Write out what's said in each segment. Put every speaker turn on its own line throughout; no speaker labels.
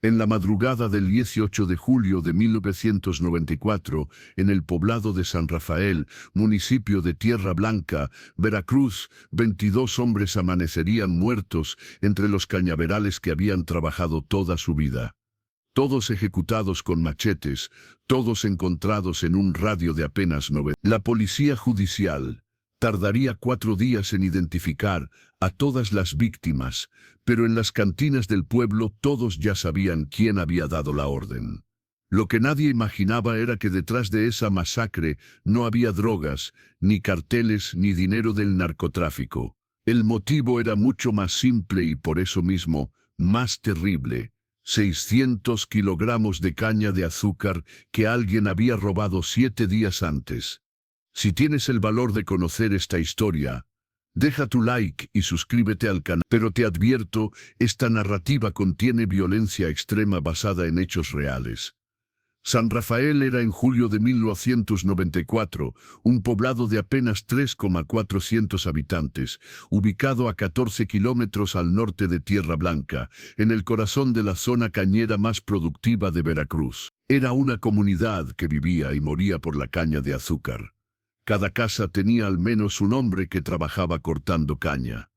En la madrugada del 18 de julio de 1994, en el poblado de San Rafael, municipio de Tierra Blanca, Veracruz, 22 hombres amanecerían muertos entre los cañaverales que habían trabajado toda su vida. Todos ejecutados con machetes, todos encontrados en un radio de apenas 9. La policía judicial tardaría 4 días en identificar a todas las víctimas, pero en las cantinas del pueblo todos ya sabían quién había dado la orden. Lo que nadie imaginaba era que detrás de esa masacre no había drogas, ni carteles, ni dinero del narcotráfico. El motivo era mucho más simple y por eso mismo más terrible. 600 kilogramos de caña de azúcar que alguien había robado 7 días antes. Si tienes el valor de conocer esta historia, deja tu like y suscríbete al canal. Pero te advierto, esta narrativa contiene violencia extrema basada en hechos reales. San Rafael era en julio de 1994, un poblado de apenas 3,400 habitantes, ubicado a 14 kilómetros al norte de Tierra Blanca, en el corazón de la zona cañera más productiva de Veracruz. Era una comunidad que vivía y moría por la caña de azúcar. Cada casa tenía al menos un hombre que trabajaba cortando caña.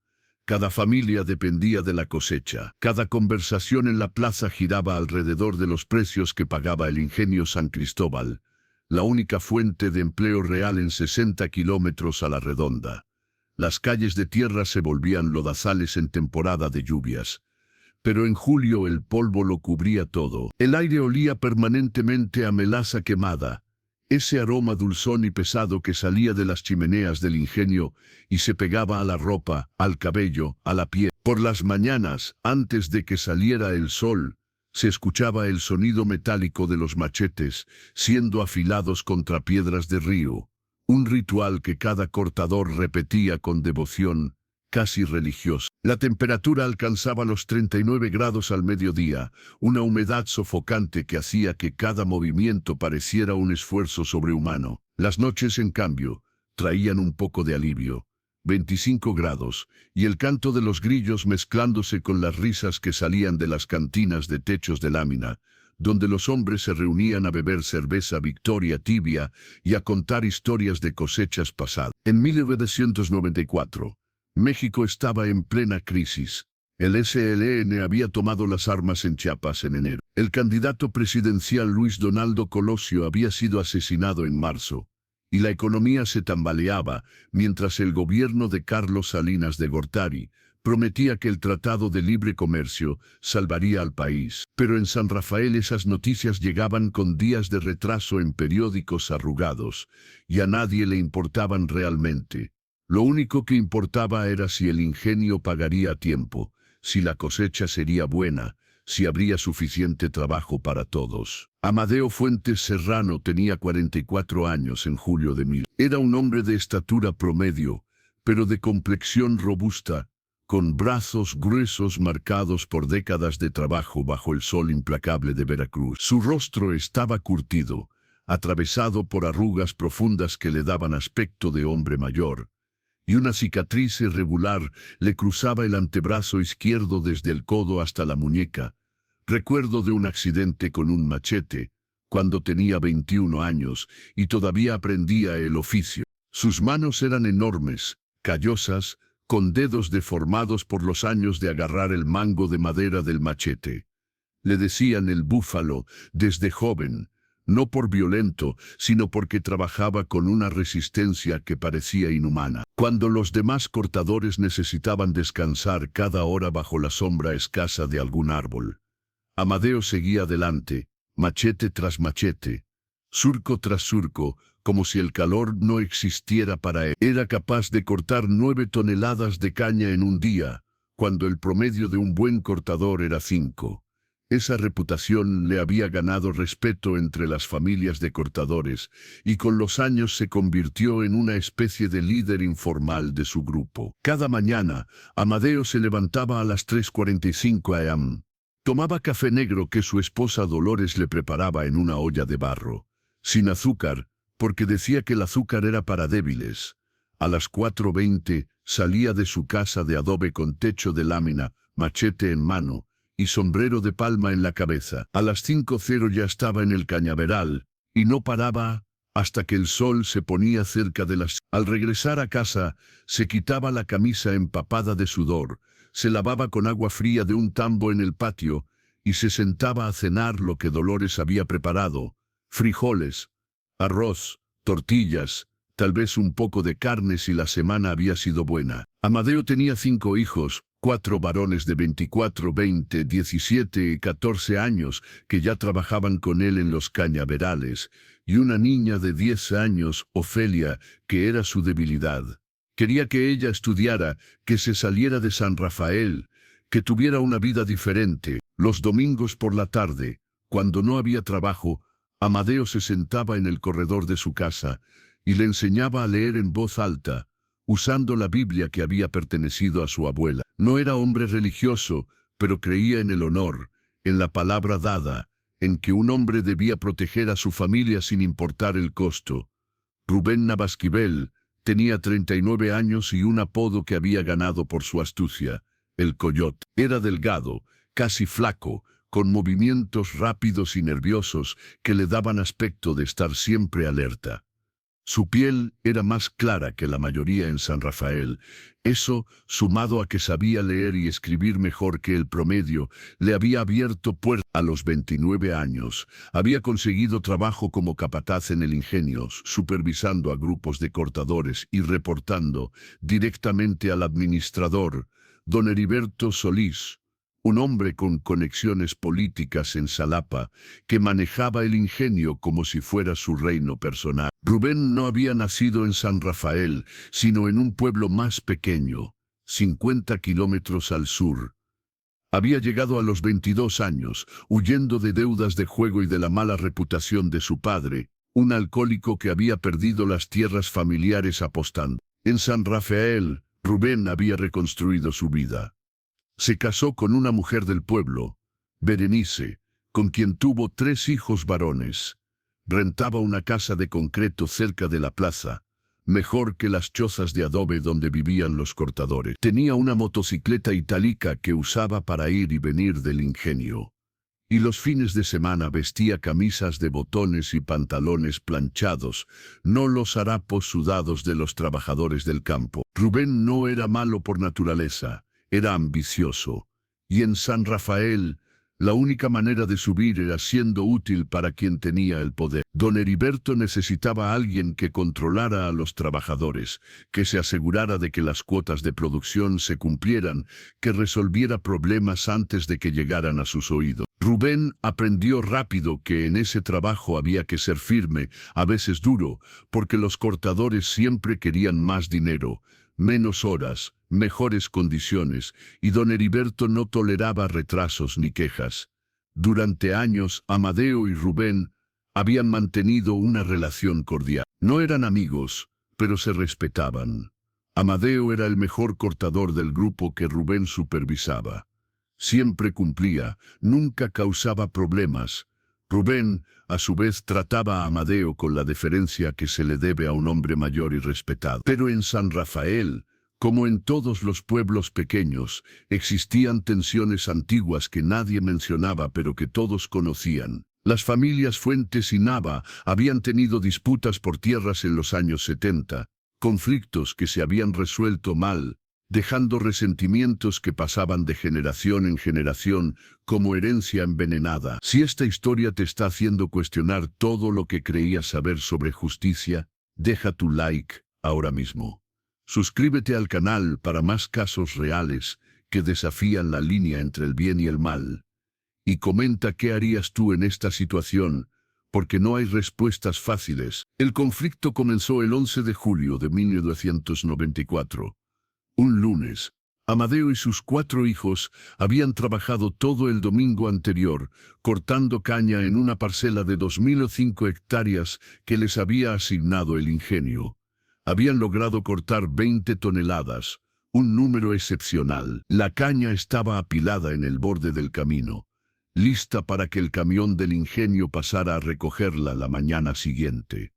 Cada familia dependía de la cosecha. Cada conversación en la plaza giraba alrededor de los precios que pagaba el ingenio San Cristóbal, la única fuente de empleo real en 60 kilómetros a la redonda. Las calles de tierra se volvían lodazales en temporada de lluvias. Pero en julio el polvo lo cubría todo. El aire olía permanentemente a melaza quemada. Ese aroma dulzón y pesado que salía de las chimeneas del ingenio y se pegaba a la ropa, al cabello, a la piel. Por las mañanas, antes de que saliera el sol, se escuchaba el sonido metálico de los machetes siendo afilados contra piedras de río, un ritual que cada cortador repetía con devoción, casi religiosa. La temperatura alcanzaba los 39 grados al mediodía, una humedad sofocante que hacía que cada movimiento pareciera un esfuerzo sobrehumano. Las noches, en cambio, traían un poco de alivio. 25 grados, y el canto de los grillos mezclándose con las risas que salían de las cantinas de techos de lámina, donde los hombres se reunían a beber cerveza Victoria tibia y a contar historias de cosechas pasadas. En 1994, México estaba en plena crisis. El SLN había tomado las armas en Chiapas en enero. El candidato presidencial Luis Donaldo Colosio había sido asesinado en marzo, y la economía se tambaleaba mientras el gobierno de Carlos Salinas de Gortari prometía que el Tratado de Libre Comercio salvaría al país. Pero en San Rafael esas noticias llegaban con días de retraso en periódicos arrugados, y a nadie le importaban realmente. Lo único que importaba era si el ingenio pagaría a tiempo, si la cosecha sería buena, si habría suficiente trabajo para todos. Amadeo Fuentes Serrano tenía 44 años en julio de 1000. Era un hombre de estatura promedio, pero de complexión robusta, con brazos gruesos marcados por décadas de trabajo bajo el sol implacable de Veracruz. Su rostro estaba curtido, atravesado por arrugas profundas que le daban aspecto de hombre mayor, y una cicatriz irregular le cruzaba el antebrazo izquierdo desde el codo hasta la muñeca, recuerdo de un accidente con un machete, cuando tenía 21 años y todavía aprendía el oficio. Sus manos eran enormes, callosas, con dedos deformados por los años de agarrar el mango de madera del machete. Le decían el búfalo desde joven, no por violento, sino porque trabajaba con una resistencia que parecía inhumana. Cuando los demás cortadores necesitaban descansar cada hora bajo la sombra escasa de algún árbol, Amadeo seguía adelante, machete tras machete, surco tras surco, como si el calor no existiera para él. Era capaz de cortar 9 toneladas de caña en un día, cuando el promedio de un buen cortador era 5. Esa reputación le había ganado respeto entre las familias de cortadores, y con los años se convirtió en una especie de líder informal de su grupo. Cada mañana, Amadeo se levantaba a las 3:45 am. Tomaba café negro que su esposa Dolores le preparaba en una olla de barro, sin azúcar, porque decía que el azúcar era para débiles. A las 4:20 salía de su casa de adobe con techo de lámina, machete en mano, y sombrero de palma en la cabeza. A las 5:00 ya estaba en el cañaveral, y no paraba hasta que el sol se ponía cerca de las... Al regresar a casa, se quitaba la camisa empapada de sudor, se lavaba con agua fría de un tambo en el patio, y se sentaba a cenar lo que Dolores había preparado: frijoles, arroz, tortillas, tal vez un poco de carne si la semana había sido buena. Amadeo tenía 5 hijos, 4 varones de 24, 20, 17 y 14 años que ya trabajaban con él en los cañaverales, y una niña de 10 años, Ofelia, que era su debilidad. Quería que ella estudiara, que se saliera de San Rafael, que tuviera una vida diferente. Los domingos por la tarde, cuando no había trabajo, Amadeo se sentaba en el corredor de su casa y le enseñaba a leer en voz alta, usando la Biblia que había pertenecido a su abuela. No era hombre religioso, pero creía en el honor, en la palabra dada, en que un hombre debía proteger a su familia sin importar el costo. Rubén Navasquivel tenía 39 años y un apodo que había ganado por su astucia: el Coyote. Era delgado, casi flaco, con movimientos rápidos y nerviosos que le daban aspecto de estar siempre alerta. Su piel era más clara que la mayoría en San Rafael. Eso, sumado a que sabía leer y escribir mejor que el promedio, le había abierto puertas. A los 29 años, había conseguido trabajo como capataz en el ingenio, supervisando a grupos de cortadores y reportando directamente al administrador, don Heriberto Solís, un hombre con conexiones políticas en Xalapa, que manejaba el ingenio como si fuera su reino personal. Rubén no había nacido en San Rafael, sino en un pueblo más pequeño, 50 kilómetros al sur. Había llegado a los 22 años, huyendo de deudas de juego y de la mala reputación de su padre, un alcohólico que había perdido las tierras familiares apostando. En San Rafael, Rubén había reconstruido su vida. Se casó con una mujer del pueblo, Berenice, con quien tuvo 3 hijos varones. Rentaba una casa de concreto cerca de la plaza, mejor que las chozas de adobe donde vivían los cortadores. Tenía una motocicleta itálica que usaba para ir y venir del ingenio. Y los fines de semana vestía camisas de botones y pantalones planchados, no los harapos sudados de los trabajadores del campo. Rubén no era malo por naturaleza. Era ambicioso, y en San Rafael, la única manera de subir era siendo útil para quien tenía el poder. Don Heriberto necesitaba a alguien que controlara a los trabajadores, que se asegurara de que las cuotas de producción se cumplieran, que resolviera problemas antes de que llegaran a sus oídos. Rubén aprendió rápido que en ese trabajo había que ser firme, a veces duro, porque los cortadores siempre querían más dinero, menos horas, mejores condiciones, y don Heriberto no toleraba retrasos ni quejas. Durante años, Amadeo y Rubén habían mantenido una relación cordial. No eran amigos, pero se respetaban. Amadeo era el mejor cortador del grupo que Rubén supervisaba. Siempre cumplía, nunca causaba problemas. Rubén, a su vez, trataba a Amadeo con la deferencia que se le debe a un hombre mayor y respetado. Pero en San Rafael, como en todos los pueblos pequeños, existían tensiones antiguas que nadie mencionaba pero que todos conocían. Las familias Fuentes y Nava habían tenido disputas por tierras en los años 70, conflictos que se habían resuelto mal, dejando resentimientos que pasaban de generación en generación como herencia envenenada. Si esta historia te está haciendo cuestionar todo lo que creías saber sobre justicia, deja tu like ahora mismo. Suscríbete al canal para más casos reales que desafían la línea entre el bien y el mal. Y comenta qué harías tú en esta situación, porque no hay respuestas fáciles. El conflicto comenzó el 11 de julio de 1994. Un lunes, Amadeo y sus 4 hijos habían trabajado todo el domingo anterior, cortando caña en una parcela de 2.005 hectáreas que les había asignado el ingenio. Habían logrado cortar 20 toneladas, un número excepcional. La caña estaba apilada en el borde del camino, lista para que el camión del ingenio pasara a recogerla la mañana siguiente.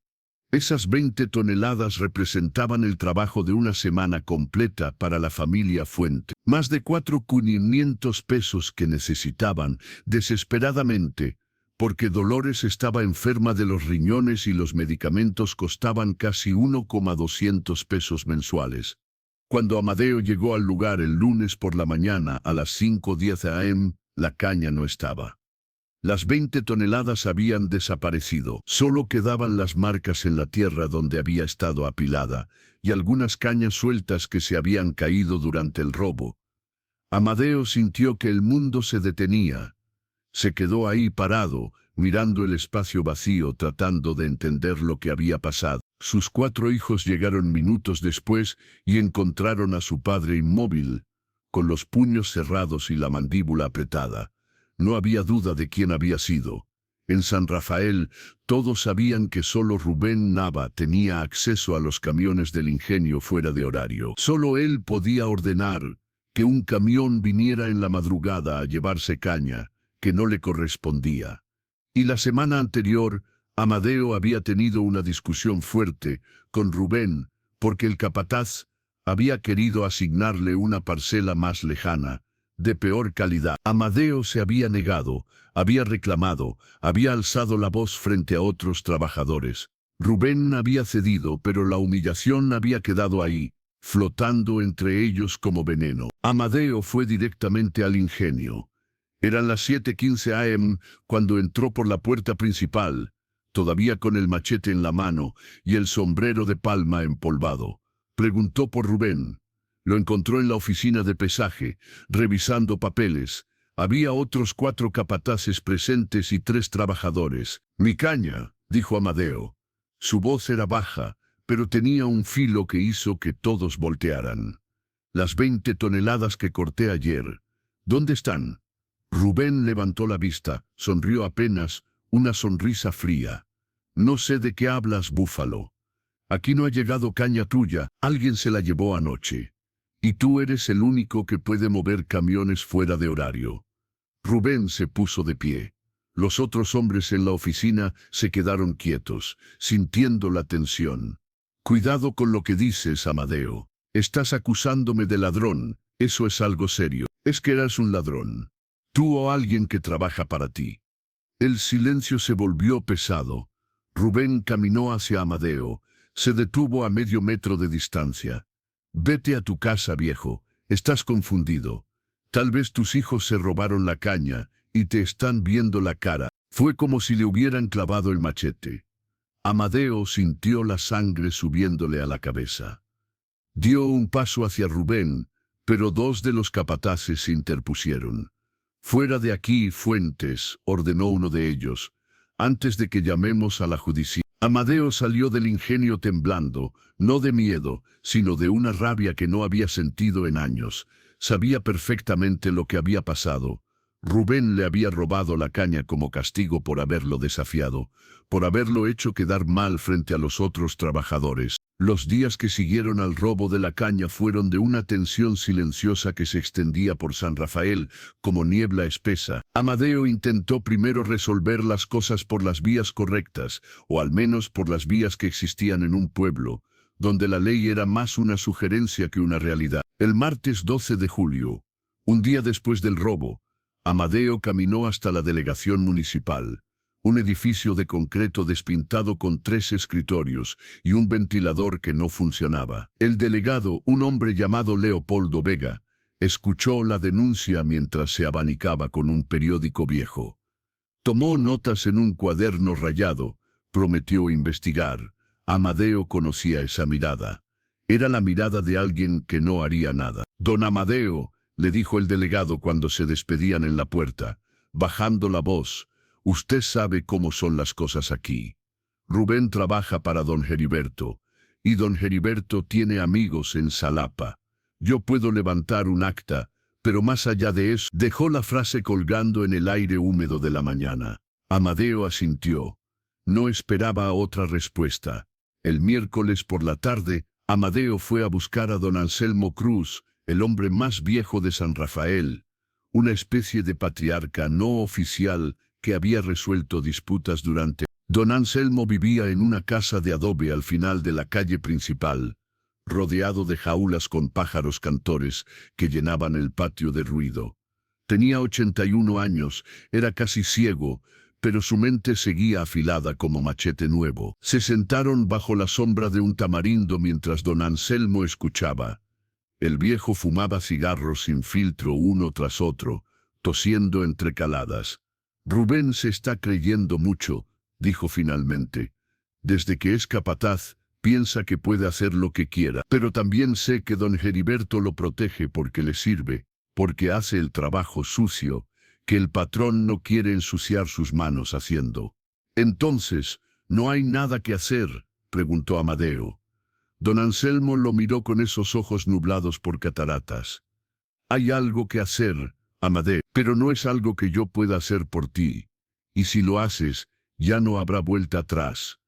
Esas 20 toneladas representaban el trabajo de una semana completa para la familia Fuente. Más de 4.500 pesos que necesitaban desesperadamente, porque Dolores estaba enferma de los riñones y los medicamentos costaban casi 1,200 pesos mensuales. Cuando Amadeo llegó al lugar el lunes por la mañana a las 5:10 a.m., la caña no estaba. Las 20 toneladas habían desaparecido. Solo quedaban las marcas en la tierra donde había estado apilada y algunas cañas sueltas que se habían caído durante el robo. Amadeo sintió que el mundo se detenía. Se quedó ahí parado, mirando el espacio vacío, tratando de entender lo que había pasado. Sus 4 hijos llegaron minutos después y encontraron a su padre inmóvil, con los puños cerrados y la mandíbula apretada. No había duda de quién había sido. En San Rafael, todos sabían que solo Rubén Nava tenía acceso a los camiones del ingenio fuera de horario. Solo él podía ordenar que un camión viniera en la madrugada a llevarse caña, que no le correspondía. Y la semana anterior, Amadeo había tenido una discusión fuerte con Rubén, porque el capataz había querido asignarle una parcela más lejana, de peor calidad. Amadeo se había negado, había reclamado, había alzado la voz frente a otros trabajadores. Rubén había cedido, pero la humillación había quedado ahí, flotando entre ellos como veneno. Amadeo fue directamente al ingenio. Eran las 7:15 a.m. cuando entró por la puerta principal, todavía con el machete en la mano y el sombrero de palma empolvado. Preguntó por Rubén. Lo encontró en la oficina de pesaje, revisando papeles. Había otros 4 capataces presentes y 3 trabajadores. «Mi caña», dijo Amadeo. Su voz era baja, pero tenía un filo que hizo que todos voltearan. «Las 20 toneladas que corté ayer, ¿dónde están?» Rubén levantó la vista, sonrió apenas, una sonrisa fría. «No sé de qué hablas, búfalo. Aquí no ha llegado caña tuya, alguien se la llevó anoche. Y tú eres el único que puede mover camiones fuera de horario». Rubén se puso de pie. Los otros hombres en la oficina se quedaron quietos, sintiendo la tensión. «Cuidado con lo que dices, Amadeo. Estás acusándome de ladrón, eso es algo serio. Es que eras un ladrón. Tú o alguien que trabaja para ti». El silencio se volvió pesado. Rubén caminó hacia Amadeo. Se detuvo a medio metro de distancia. «Vete a tu casa, viejo. Estás confundido. Tal vez tus hijos se robaron la caña y te están viendo la cara». Fue como si le hubieran clavado el machete. Amadeo sintió la sangre subiéndole a la cabeza. Dio un paso hacia Rubén, pero 2 de los capataces se interpusieron. «Fuera de aquí, Fuentes», ordenó uno de ellos, «antes de que llamemos a la judicia». Amadeo salió del ingenio temblando, no de miedo, sino de una rabia que no había sentido en años. Sabía perfectamente lo que había pasado. Rubén le había robado la caña como castigo por haberlo desafiado, por haberlo hecho quedar mal frente a los otros trabajadores. Los días que siguieron al robo de la caña fueron de una tensión silenciosa que se extendía por San Rafael, como niebla espesa. Amadeo intentó primero resolver las cosas por las vías correctas, o al menos por las vías que existían en un pueblo, donde la ley era más una sugerencia que una realidad. El martes 12 de julio, un día después del robo, Amadeo caminó hasta la delegación municipal, un edificio de concreto despintado con 3 escritorios y un ventilador que no funcionaba. El delegado, un hombre llamado Leopoldo Vega, escuchó la denuncia mientras se abanicaba con un periódico viejo. Tomó notas en un cuaderno rayado, prometió investigar. Amadeo conocía esa mirada. Era la mirada de alguien que no haría nada. «Don Amadeo», le dijo el delegado cuando se despedían en la puerta, bajando la voz, «usted sabe cómo son las cosas aquí. Rubén trabaja para don Heriberto, y don Heriberto tiene amigos en Xalapa. Yo puedo levantar un acta, pero más allá de eso». Dejó la frase colgando en el aire húmedo de la mañana. Amadeo asintió. No esperaba otra respuesta. El miércoles por la tarde, Amadeo fue a buscar a don Anselmo Cruz, el hombre más viejo de San Rafael, una especie de patriarca no oficial que había resuelto disputas durante Don Anselmo vivía en una casa de adobe al final de la calle principal, rodeado de jaulas con pájaros cantores que llenaban el patio de ruido. Tenía 81 años, era casi ciego, pero su mente seguía afilada como machete nuevo. Se sentaron bajo la sombra de un tamarindo mientras don Anselmo escuchaba. El viejo fumaba cigarros sin filtro uno tras otro, tosiendo entre caladas. Rubén se está creyendo mucho, dijo finalmente. Desde que es capataz, piensa que puede hacer lo que quiera. Pero también sé que don Heriberto lo protege porque le sirve, porque hace el trabajo sucio, que el patrón no quiere ensuciar sus manos haciendo. Entonces, ¿no hay nada que hacer?, preguntó Amadeo. Don Anselmo lo miró con esos ojos nublados por cataratas. Hay algo que hacer, Amadeo, pero no es algo que yo pueda hacer por ti. Y si lo haces, ya no habrá vuelta atrás.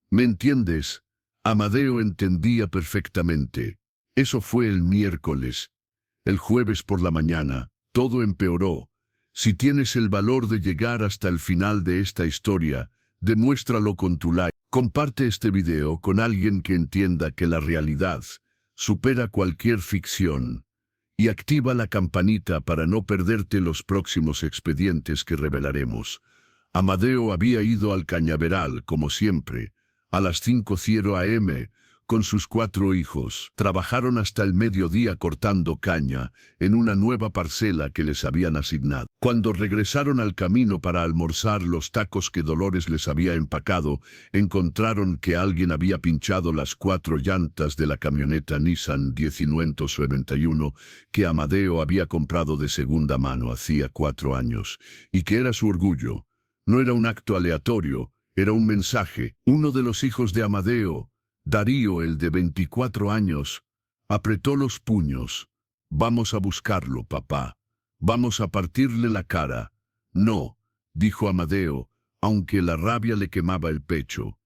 ¿Me entiendes? Amadeo entendía perfectamente. Eso fue el miércoles. El jueves por la mañana, todo empeoró. Si tienes el valor de llegar hasta el final de esta historia, demuéstralo con tu like. Comparte este video con alguien que entienda que la realidad supera cualquier ficción. Y activa la campanita para no perderte los próximos expedientes que revelaremos. Amadeo había ido al cañaveral, como siempre, a las 5:00 am, con sus 4 hijos. Trabajaron hasta el mediodía cortando caña en una nueva parcela que les habían asignado. Cuando regresaron al camino para almorzar los tacos que Dolores les había empacado, encontraron que alguien había pinchado las 4 llantas de la camioneta Nissan 1991 que Amadeo había comprado de segunda mano hacía 4 años, y que era su orgullo. No era un acto aleatorio, era un mensaje. Uno de los hijos de Amadeo, Darío, el de 24 años, apretó los puños. Vamos a buscarlo, papá. Vamos a partirle la cara. No, dijo Amadeo, aunque la rabia le quemaba el pecho.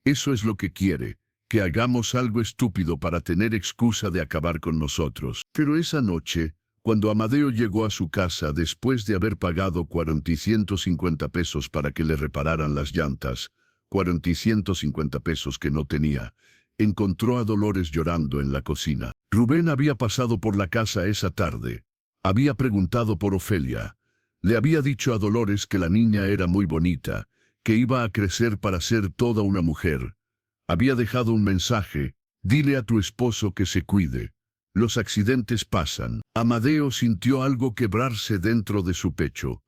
Eso es lo que quiere, que hagamos algo estúpido para tener excusa de acabar con nosotros. Pero esa noche, cuando Amadeo llegó a su casa después de haber pagado 450 pesos para que le repararan las llantas, 450 pesos que no tenía, encontró a Dolores llorando en la cocina. Rubén había pasado por la casa esa tarde. Había preguntado por Ofelia. Le había dicho a Dolores que la niña era muy bonita, que iba a crecer para ser toda una mujer. Había dejado un mensaje: dile a tu esposo que se cuide. Los accidentes pasan. Amadeo sintió algo quebrarse dentro de su pecho.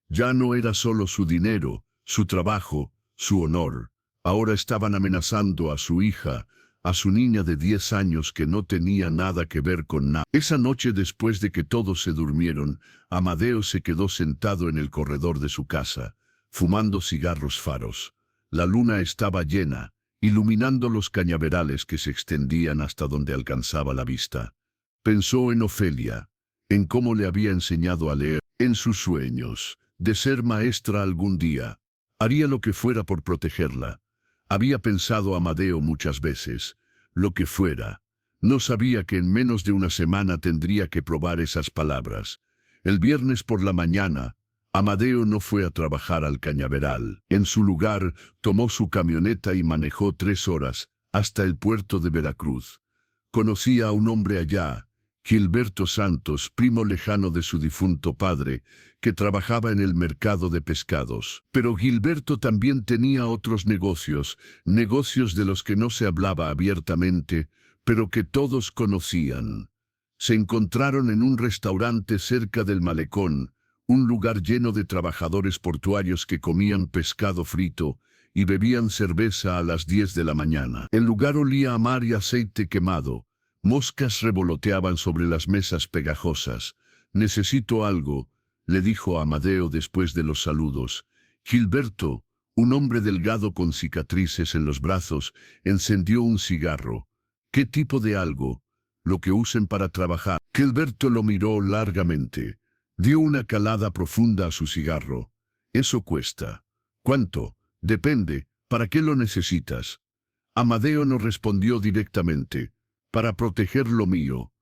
Ya no era solo su dinero, su trabajo, su honor. Ahora estaban amenazando a su hija, a su niña de 10 años que no tenía nada que ver con nada. Esa noche, después de que todos se durmieron, Amadeo se quedó sentado en el corredor de su casa, fumando cigarros faros. La luna estaba llena, iluminando los cañaverales que se extendían hasta donde alcanzaba la vista. Pensó en Ofelia, en cómo le había enseñado a leer, en sus sueños, de ser maestra algún día. Haría lo que fuera por protegerla. Había pensado Amadeo muchas veces, lo que fuera. No sabía que en menos de una semana tendría que probar esas palabras. El viernes por la mañana, Amadeo no fue a trabajar al cañaveral. En su lugar, tomó su camioneta y manejó 3 horas, hasta el puerto de Veracruz. Conocía a un hombre allá, Gilberto Santos, primo lejano de su difunto padre, que trabajaba en el mercado de pescados. Pero Gilberto también tenía otros negocios de los que no se hablaba abiertamente, pero que todos conocían. Se encontraron en un restaurante cerca del malecón, un lugar lleno de trabajadores portuarios que comían pescado frito y bebían cerveza a las 10 de la mañana. El lugar olía a mar y aceite quemado. Moscas revoloteaban sobre las mesas pegajosas. «Necesito algo», le dijo Amadeo después de los saludos. Gilberto, un hombre delgado con cicatrices en los brazos, encendió un cigarro. «¿Qué tipo de algo?» «Lo que usen para trabajar». Gilberto lo miró largamente. Dio una calada profunda a su cigarro. «Eso cuesta». «¿Cuánto?» «Depende. ¿Para qué lo necesitas?» Amadeo no respondió directamente. «Para proteger lo mío».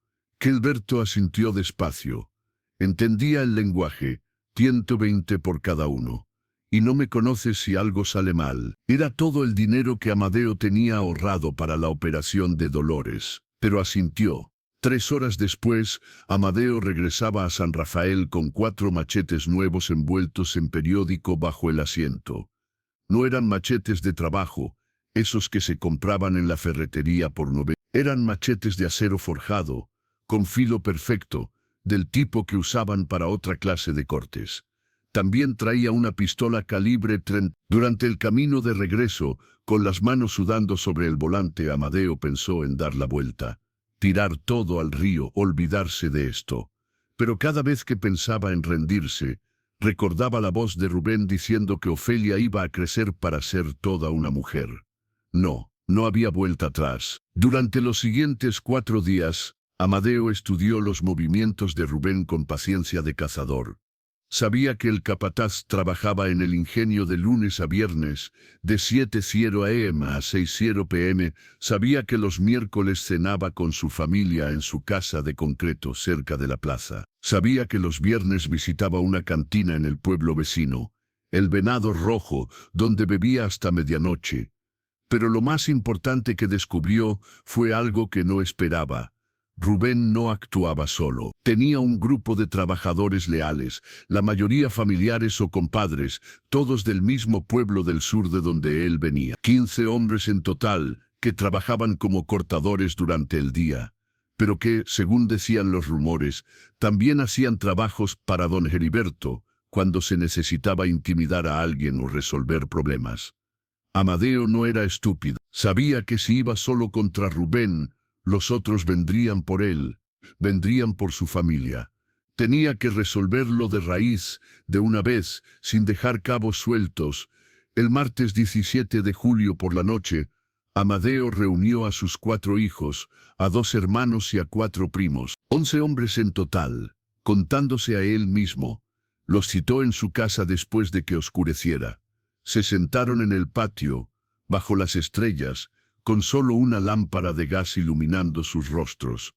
Gilberto asintió despacio. Entendía el lenguaje, 120 por cada uno. y no me conoces si algo sale mal. Era todo el dinero que Amadeo tenía ahorrado para la operación de Dolores, pero asintió. 3 horas después, Amadeo regresaba a San Rafael con 4 machetes nuevos envueltos en periódico bajo el asiento. No eran machetes de trabajo, esos que se compraban en la ferretería por 9. Eran machetes de acero forjado, con filo perfecto, del tipo que usaban para otra clase de cortes. También traía una pistola calibre 30. Durante el camino de regreso, con las manos sudando sobre el volante, Amadeo pensó en dar la vuelta, tirar todo al río, olvidarse de esto. Pero cada vez que pensaba en rendirse, recordaba la voz de Rubén diciendo que Ofelia iba a crecer para ser toda una mujer. No había vuelta atrás. Durante los siguientes 4 días, Amadeo estudió los movimientos de Rubén con paciencia de cazador. Sabía que el capataz trabajaba en el ingenio de lunes a viernes, de 7:00 a.m. a 6:00 p.m. Sabía que los miércoles cenaba con su familia en su casa de concreto cerca de la plaza. Sabía que los viernes visitaba una cantina en el pueblo vecino, el Venado Rojo, donde bebía hasta medianoche. Pero lo más importante que descubrió fue algo que no esperaba. Rubén no actuaba solo. Tenía un grupo de trabajadores leales, la mayoría familiares o compadres, todos del mismo pueblo del sur de donde él venía. 15 hombres en total, que trabajaban como cortadores durante el día, pero que, según decían los rumores, también hacían trabajos para don Heriberto, cuando se necesitaba intimidar a alguien o resolver problemas. Amadeo no era estúpido. Sabía que si iba solo contra Rubén, los otros vendrían por él, vendrían por su familia. Tenía que resolverlo de raíz, de una vez, sin dejar cabos sueltos. El martes 17 de julio por la noche, Amadeo reunió a sus 4 hijos, a 2 hermanos y a 4 primos, 11 hombres en total, contándose a él mismo. Los citó en su casa después de que oscureciera. Se sentaron en el patio, bajo las estrellas, con solo una lámpara de gas iluminando sus rostros.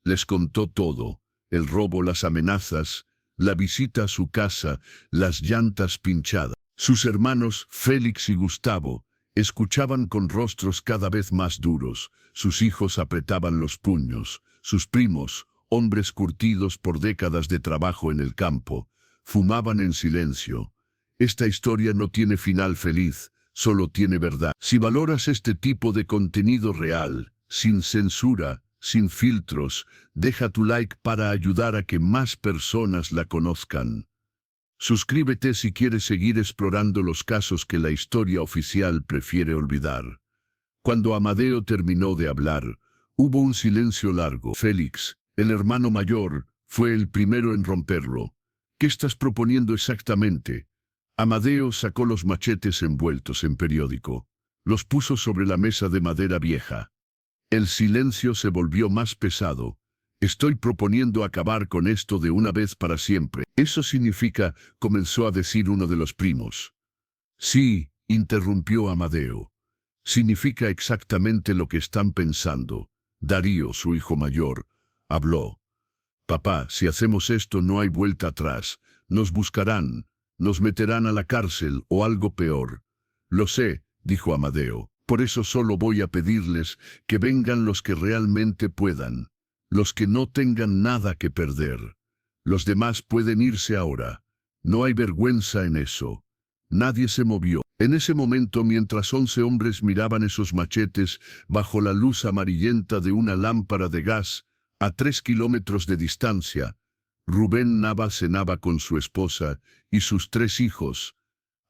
Les contó todo: el robo, las amenazas, la visita a su casa, las llantas pinchadas. Sus hermanos, Félix y Gustavo, escuchaban con rostros cada vez más duros. Sus hijos apretaban los puños. Sus primos, hombres curtidos por décadas de trabajo en el campo, fumaban en silencio. Esta historia no tiene final feliz, solo tiene verdad. Si valoras este tipo de contenido real, sin censura, sin filtros, deja tu like para ayudar a que más personas la conozcan. Suscríbete si quieres seguir explorando los casos que la historia oficial prefiere olvidar. Cuando Amadeo terminó de hablar, hubo un silencio largo. Félix, el hermano mayor, fue el primero en romperlo. ¿Qué estás proponiendo exactamente? Amadeo sacó los machetes envueltos en periódico. Los puso sobre la mesa de madera vieja. El silencio se volvió más pesado. Estoy proponiendo acabar con esto de una vez para siempre. Eso significa, comenzó a decir uno de los primos. Sí, interrumpió Amadeo. Significa exactamente lo que están pensando. Darío, su hijo mayor, habló. Papá, si hacemos esto no hay vuelta atrás. Nos buscarán. Nos meterán a la cárcel o algo peor. Lo sé, dijo Amadeo. Por eso solo voy a pedirles que vengan los que realmente puedan. Los que no tengan nada que perder. Los demás pueden irse ahora. No hay vergüenza en eso. Nadie se movió. En ese momento, mientras 11 hombres miraban esos machetes bajo la luz amarillenta de una lámpara de gas, a 3 kilómetros de distancia, Rubén Nava cenaba con su esposa y sus 3 hijos,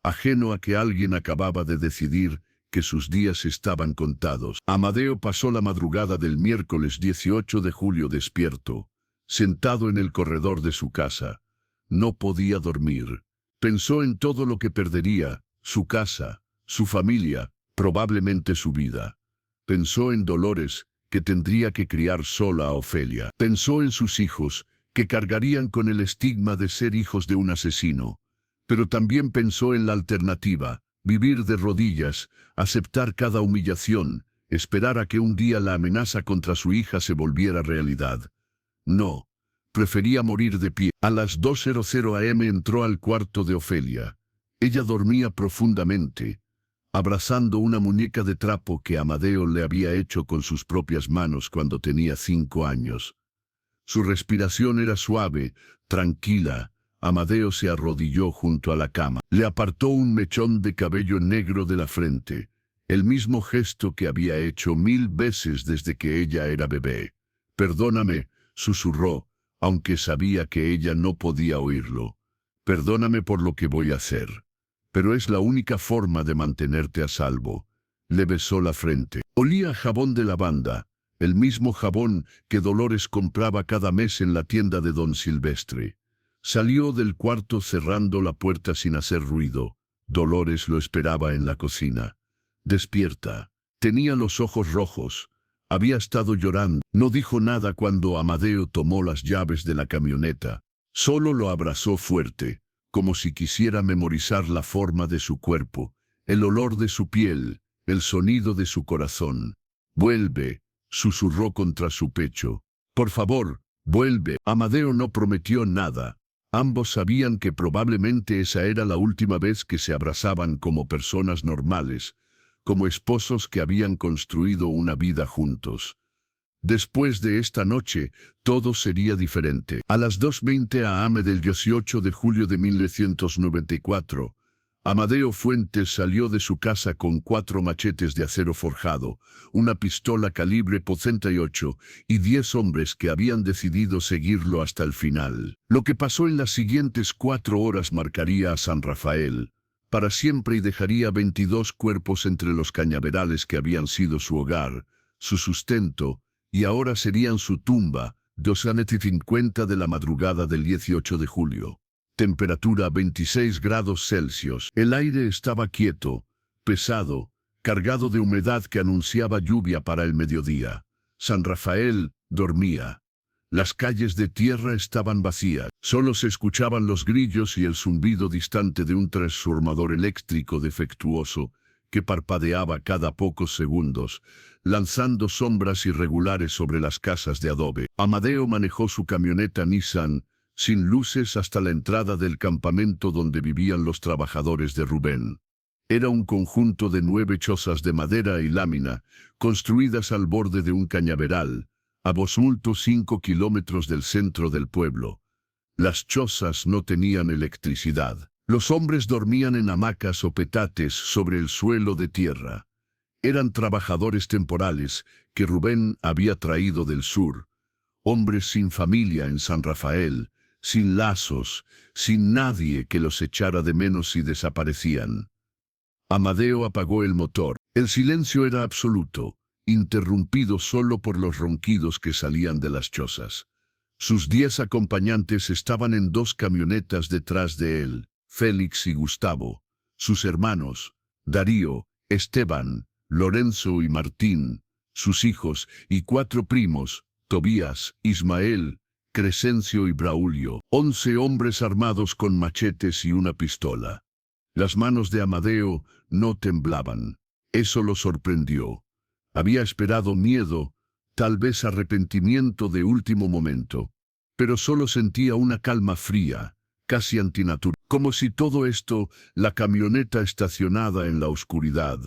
ajeno a que alguien acababa de decidir que sus días estaban contados. Amadeo pasó la madrugada del miércoles 18 de julio despierto, sentado en el corredor de su casa. No podía dormir. Pensó en todo lo que perdería: su casa, su familia, probablemente su vida. Pensó en Dolores, que tendría que criar sola a Ofelia. Pensó en sus hijos, que cargarían con el estigma de ser hijos de un asesino. Pero también pensó en la alternativa: vivir de rodillas, aceptar cada humillación, esperar a que un día la amenaza contra su hija se volviera realidad. No, prefería morir de pie. A las 2:00 am entró al cuarto de Ofelia. Ella dormía profundamente, abrazando una muñeca de trapo que Amadeo le había hecho con sus propias manos cuando tenía 5 años. Su respiración era suave, tranquila. Amadeo se arrodilló junto a la cama. Le apartó un mechón de cabello negro de la frente, el mismo gesto que había hecho 1000 veces desde que ella era bebé. «Perdóname», susurró, aunque sabía que ella no podía oírlo. «Perdóname por lo que voy a hacer. Pero es la única forma de mantenerte a salvo». Le besó la frente. Olía a jabón de lavanda, el mismo jabón que Dolores compraba cada mes en la tienda de don Silvestre. Salió del cuarto cerrando la puerta sin hacer ruido. Dolores lo esperaba en la cocina. Despierta. Tenía los ojos rojos. Había estado llorando. No dijo nada cuando Amadeo tomó las llaves de la camioneta. Solo lo abrazó fuerte, como si quisiera memorizar la forma de su cuerpo, el olor de su piel, el sonido de su corazón. «Vuelve», susurró contra su pecho. «Por favor, vuelve». Amadeo no prometió nada. Ambos sabían que probablemente esa era la última vez que se abrazaban como personas normales, como esposos que habían construido una vida juntos. Después de esta noche, todo sería diferente. A las 2:20 a.m. del 18 de julio de 1994, Amadeo Fuentes salió de su casa con 4 machetes de acero forjado, una pistola calibre .38 y 10 hombres que habían decidido seguirlo hasta el final. Lo que pasó en las siguientes 4 horas marcaría a San Rafael para siempre y dejaría 22 cuerpos entre los cañaverales que habían sido su hogar, su sustento, y ahora serían su tumba. 2:50 de la madrugada del 18 de julio. Temperatura 26 grados Celsius. El aire estaba quieto, pesado, cargado de humedad que anunciaba lluvia para el mediodía. San Rafael dormía. Las calles de tierra estaban vacías. Solo se escuchaban los grillos y el zumbido distante de un transformador eléctrico defectuoso que parpadeaba cada pocos segundos, lanzando sombras irregulares sobre las casas de adobe. Amadeo manejó su camioneta Nissan sin luces hasta la entrada del campamento donde vivían los trabajadores de Rubén. Era un conjunto de 9 chozas de madera y lámina, construidas al borde de un cañaveral, a 5 kilómetros del centro del pueblo. Las chozas no tenían electricidad. Los hombres dormían en hamacas o petates sobre el suelo de tierra. Eran trabajadores temporales que Rubén había traído del sur, hombres sin familia en San Rafael, sin lazos, sin nadie que los echara de menos y desaparecían. Amadeo apagó el motor. El silencio era absoluto, interrumpido solo por los ronquidos que salían de las chozas. Sus 10 acompañantes estaban en 2 camionetas detrás de él, Félix y Gustavo, sus hermanos, Darío, Esteban, Lorenzo y Martín, sus hijos y 4 primos, Tobías, Ismael, Crescencio y Braulio, 11 hombres armados con machetes y una pistola. Las manos de Amadeo no temblaban. Eso lo sorprendió. Había esperado miedo, tal vez arrepentimiento de último momento, pero solo sentía una calma fría, casi antinatural, como si todo esto, la camioneta estacionada en la oscuridad,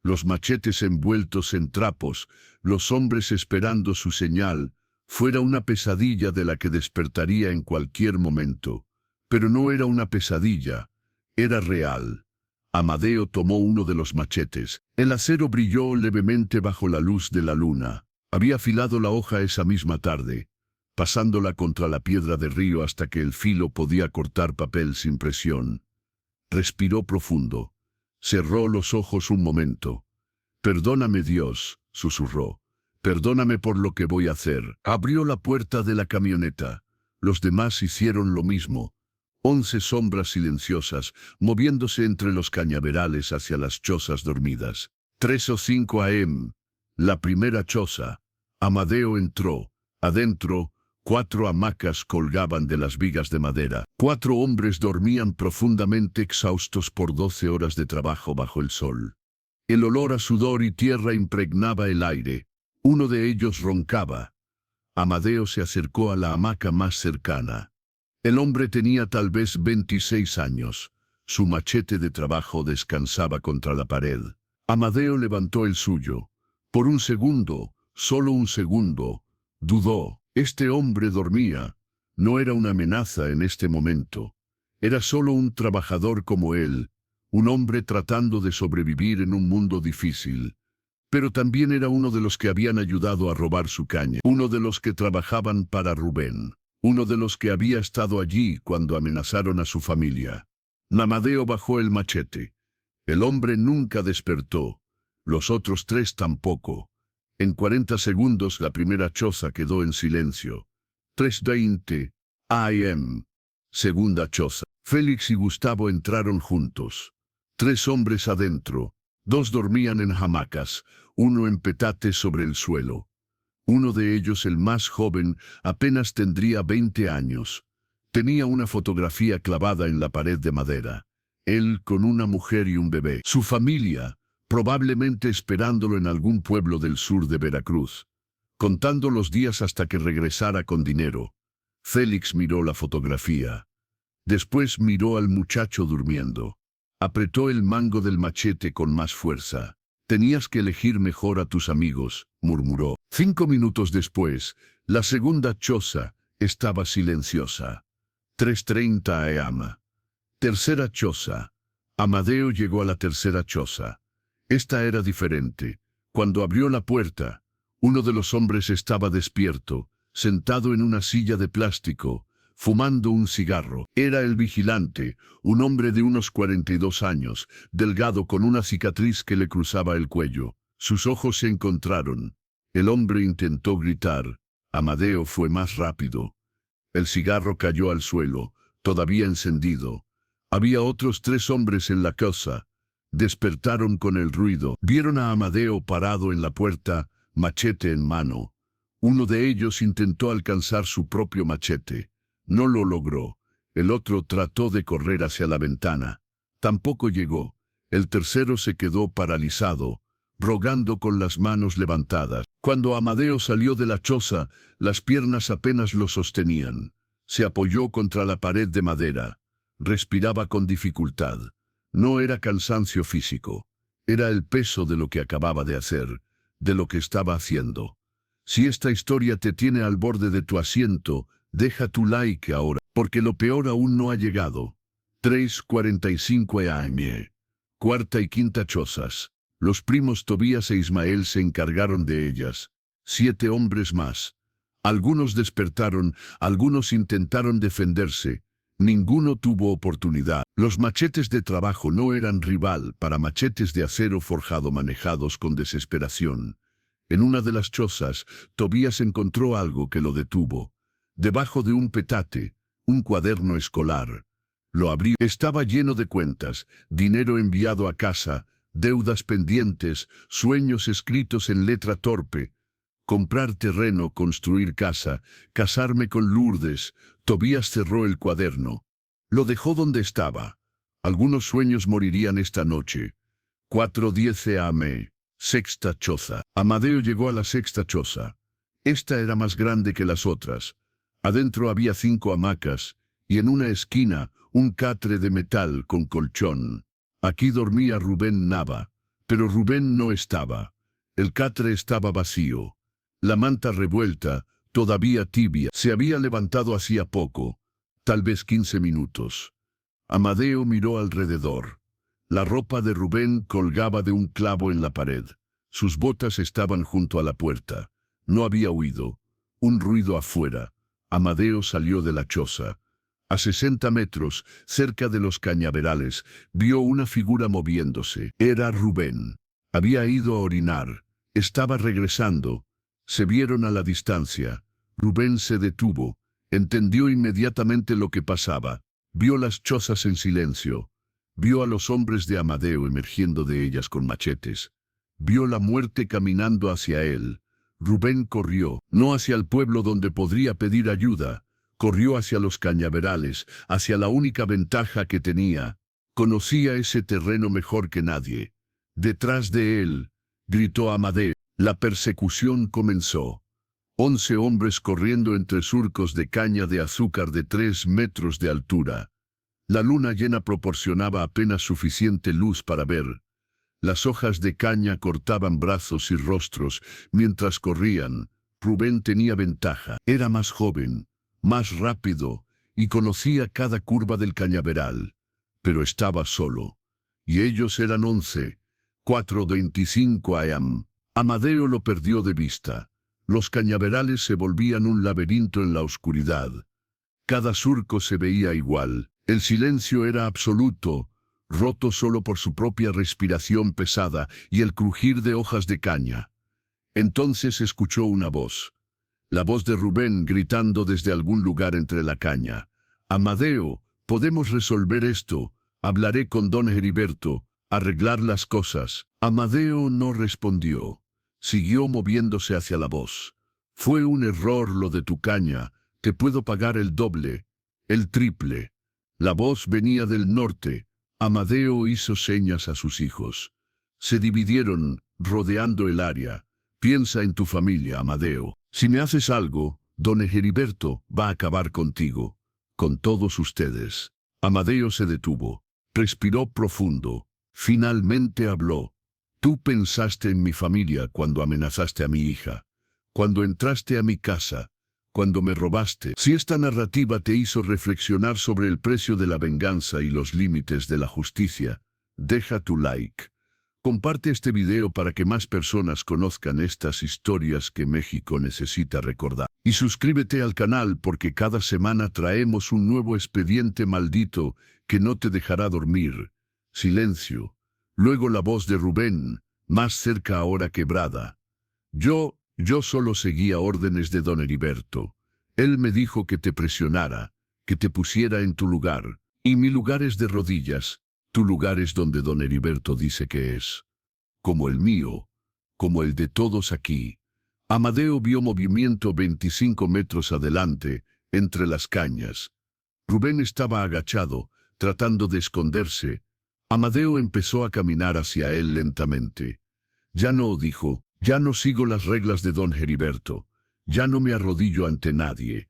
los machetes envueltos en trapos, los hombres esperando su señal, fuera una pesadilla de la que despertaría en cualquier momento. Pero no era una pesadilla, era real. Amadeo tomó uno de los machetes. El acero brilló levemente bajo la luz de la luna. Había afilado la hoja esa misma tarde, pasándola contra la piedra de río hasta que el filo podía cortar papel sin presión. Respiró profundo. Cerró los ojos un momento. «Perdóname, Dios», susurró. «Perdóname por lo que voy a hacer». Abrió la puerta de la camioneta. Los demás hicieron lo mismo. 11 sombras silenciosas, moviéndose entre los cañaverales hacia las chozas dormidas. 3:05 a.m. La primera choza. Amadeo entró. Adentro, 4 hamacas colgaban de las vigas de madera. 4 hombres dormían profundamente exhaustos por 12 horas de trabajo bajo el sol. El olor a sudor y tierra impregnaba el aire. Uno de ellos roncaba. Amadeo se acercó a la hamaca más cercana. El hombre tenía tal vez 26 años. Su machete de trabajo descansaba contra la pared. Amadeo levantó el suyo. Por un segundo, solo un segundo, dudó. Este hombre dormía. No era una amenaza en este momento. Era solo un trabajador como él, un hombre tratando de sobrevivir en un mundo difícil. Pero también era uno de los que habían ayudado a robar su caña, uno de los que trabajaban para Rubén, uno de los que había estado allí cuando amenazaron a su familia. Amadeo bajó el machete. El hombre nunca despertó. Los otros tres tampoco. En 40 segundos la primera choza quedó en silencio. 3:20 AM. Segunda choza. Félix y Gustavo entraron juntos. 3 hombres adentro. 2 dormían en hamacas, uno en petate sobre el suelo. Uno de ellos, el más joven, apenas tendría 20 años. Tenía una fotografía clavada en la pared de madera. Él con una mujer y un bebé. Su familia, probablemente esperándolo en algún pueblo del sur de Veracruz, contando los días hasta que regresara con dinero. Félix miró la fotografía. Después miró al muchacho durmiendo. Apretó el mango del machete con más fuerza. Tenías que elegir mejor a tus amigos, murmuró. 5 minutos después, la segunda choza estaba silenciosa. 3:30 AM. Tercera choza. Amadeo llegó a la tercera choza. Esta era diferente. Cuando abrió la puerta, uno de los hombres estaba despierto, sentado en una silla de plástico, fumando un cigarro. Era el vigilante, un hombre de unos 42 años, delgado con una cicatriz que le cruzaba el cuello. Sus ojos se encontraron. El hombre intentó gritar. Amadeo fue más rápido. El cigarro cayó al suelo, todavía encendido. Había otros 3 hombres en la casa. Despertaron con el ruido. Vieron a Amadeo parado en la puerta, machete en mano. Uno de ellos intentó alcanzar su propio machete. No lo logró. El otro trató de correr hacia la ventana. Tampoco llegó. El tercero se quedó paralizado, rogando con las manos levantadas. Cuando Amadeo salió de la choza, las piernas apenas lo sostenían. Se apoyó contra la pared de madera. Respiraba con dificultad. No era cansancio físico. Era el peso de lo que acababa de hacer, de lo que estaba haciendo. Si esta historia te tiene al borde de tu asiento, deja tu like ahora, porque lo peor aún no ha llegado. 3:45 AM. Cuarta y quinta chozas. Los primos Tobías e Ismael se encargaron de ellas. 7 hombres más. Algunos despertaron, algunos intentaron defenderse. Ninguno tuvo oportunidad. Los machetes de trabajo no eran rival para machetes de acero forjado manejados con desesperación. En una de las chozas, Tobías encontró algo que lo detuvo. Debajo de un petate, un cuaderno escolar. Lo abrió. Estaba lleno de cuentas, dinero enviado a casa, deudas pendientes, sueños escritos en letra torpe. Comprar terreno, construir casa, casarme con Lourdes. Tobías cerró el cuaderno. Lo dejó donde estaba. Algunos sueños morirían esta noche. 4:10 AM. Sexta choza. Amadeo llegó a la sexta choza. Esta era más grande que las otras. Adentro había 5 hamacas, y en una esquina, un catre de metal con colchón. Aquí dormía Rubén Nava, pero Rubén no estaba. El catre estaba vacío. La manta revuelta, todavía tibia, se había levantado hacía poco, tal vez 15 minutos. Amadeo miró alrededor. La ropa de Rubén colgaba de un clavo en la pared. Sus botas estaban junto a la puerta. No había huido. Un ruido afuera. Amadeo salió de la choza. A 60 metros, cerca de los cañaverales, vio una figura moviéndose. Era Rubén. Había ido a orinar. Estaba regresando. Se vieron a la distancia. Rubén se detuvo. Entendió inmediatamente lo que pasaba. Vio las chozas en silencio. Vio a los hombres de Amadeo emergiendo de ellas con machetes. Vio la muerte caminando hacia él. Rubén corrió, no hacia el pueblo donde podría pedir ayuda. Corrió hacia los cañaverales, hacia la única ventaja que tenía. Conocía ese terreno mejor que nadie. Detrás de él, gritó Amadeo. La persecución comenzó. 11 hombres corriendo entre surcos de caña de azúcar de 3 metros de altura. La luna llena proporcionaba apenas suficiente luz para ver. Las hojas de caña cortaban brazos y rostros mientras corrían. Rubén tenía ventaja. Era más joven, más rápido y conocía cada curva del cañaveral. Pero estaba solo. Y ellos eran 11. 4:25 AM. Amadeo lo perdió de vista. Los cañaverales se volvían un laberinto en la oscuridad. Cada surco se veía igual. El silencio era absoluto, roto solo por su propia respiración pesada y el crujir de hojas de caña. Entonces escuchó una voz. La voz de Rubén gritando desde algún lugar entre la caña. «Amadeo, podemos resolver esto. Hablaré con don Heriberto. Arreglar las cosas». Amadeo no respondió. Siguió moviéndose hacia la voz. «Fue un error lo de tu caña. Te puedo pagar el doble, el triple». La voz venía del norte. Amadeo hizo señas a sus hijos. Se dividieron, rodeando el área. «Piensa en tu familia, Amadeo. Si me haces algo, don Heriberto va a acabar contigo. Con todos ustedes». Amadeo se detuvo. Respiró profundo. Finalmente habló. «Tú pensaste en mi familia cuando amenazaste a mi hija. Cuando entraste a mi casa. Cuando me robaste». Si esta narrativa te hizo reflexionar sobre el precio de la venganza y los límites de la justicia, deja tu like. Comparte este video para que más personas conozcan estas historias que México necesita recordar. Y suscríbete al canal porque cada semana traemos un nuevo expediente maldito que no te dejará dormir. Silencio. Luego la voz de Rubén, más cerca ahora quebrada. Yo solo seguía órdenes de don Heriberto. Él me dijo que te presionara, que te pusiera en tu lugar. Y mi lugar es de rodillas. Tu lugar es donde don Heriberto dice que es. Como el mío, como el de todos aquí. Amadeo vio movimiento 25 metros adelante, entre las cañas. Rubén estaba agachado, tratando de esconderse. Amadeo empezó a caminar hacia él lentamente. «Ya no», dijo, «ya no sigo las reglas de don Heriberto. Ya no me arrodillo ante nadie».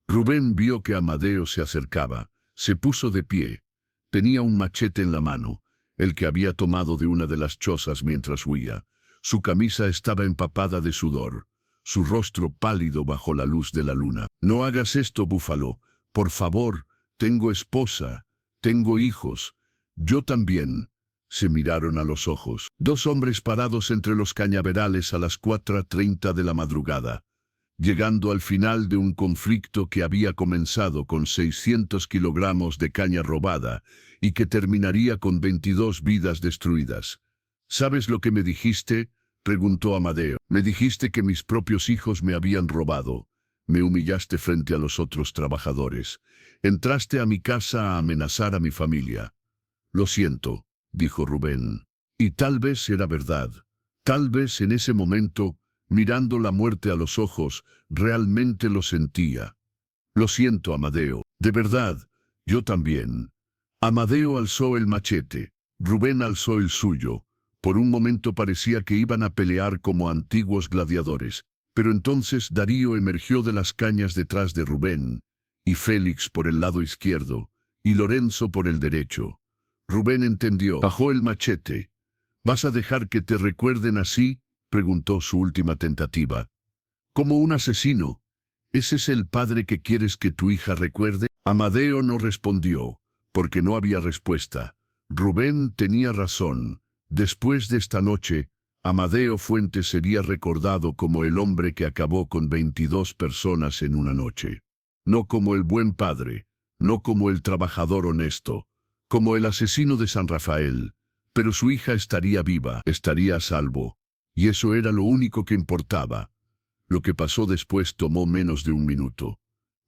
Rubén vio que Amadeo se acercaba. Se puso de pie. Tenía un machete en la mano, el que había tomado de una de las chozas mientras huía. Su camisa estaba empapada de sudor, su rostro pálido bajo la luz de la luna. «No hagas esto, búfalo. Por favor, tengo esposa, tengo hijos. Yo también». Se miraron a los ojos. Dos hombres parados entre los cañaverales a las 4:30 de la madrugada. Llegando al final de un conflicto que había comenzado con 600 kilogramos de caña robada y que terminaría con 22 vidas destruidas. «¿Sabes lo que me dijiste?», preguntó Amadeo. «Me dijiste que mis propios hijos me habían robado. Me humillaste frente a los otros trabajadores. Entraste a mi casa a amenazar a mi familia». «Lo siento», dijo Rubén. Y tal vez era verdad. Tal vez en ese momento, mirando la muerte a los ojos, realmente lo sentía. «Lo siento, Amadeo. De verdad, yo también». Amadeo alzó el machete. Rubén alzó el suyo. Por un momento parecía que iban a pelear como antiguos gladiadores. Pero entonces Darío emergió de las cañas detrás de Rubén, y Félix por el lado izquierdo, y Lorenzo por el derecho. Rubén entendió. Bajó el machete. «¿Vas a dejar que te recuerden así?», preguntó su última tentativa. «Como un asesino. ¿Ese es el padre que quieres que tu hija recuerde?». Amadeo no respondió, porque no había respuesta. Rubén tenía razón. Después de esta noche, Amadeo Fuentes sería recordado como el hombre que acabó con 22 personas en una noche. No como el buen padre, no como el trabajador honesto, como el asesino de San Rafael. Pero su hija estaría viva, estaría a salvo. Y eso era lo único que importaba. Lo que pasó después tomó menos de un minuto.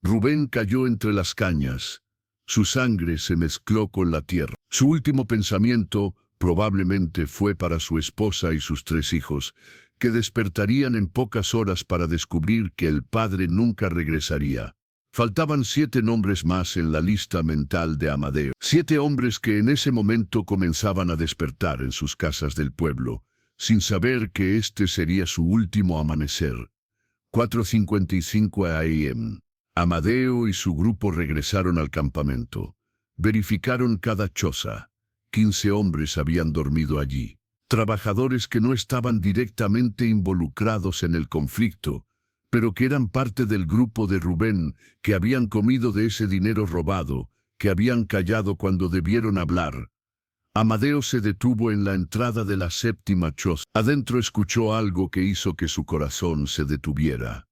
Rubén cayó entre las cañas. Su sangre se mezcló con la tierra. Su último pensamiento probablemente fue para su esposa y sus 3 hijos, que despertarían en pocas horas para descubrir que el padre nunca regresaría. Faltaban 7 nombres más en la lista mental de Amadeo. 7 hombres que en ese momento comenzaban a despertar en sus casas del pueblo, sin saber que este sería su último amanecer. 4:55 AM. Amadeo y su grupo regresaron al campamento. Verificaron cada choza. 15 hombres habían dormido allí. Trabajadores que no estaban directamente involucrados en el conflicto, pero que eran parte del grupo de Rubén, que habían comido de ese dinero robado, que habían callado cuando debieron hablar. Amadeo se detuvo en la entrada de la séptima choza. Adentro escuchó algo que hizo que su corazón se detuviera.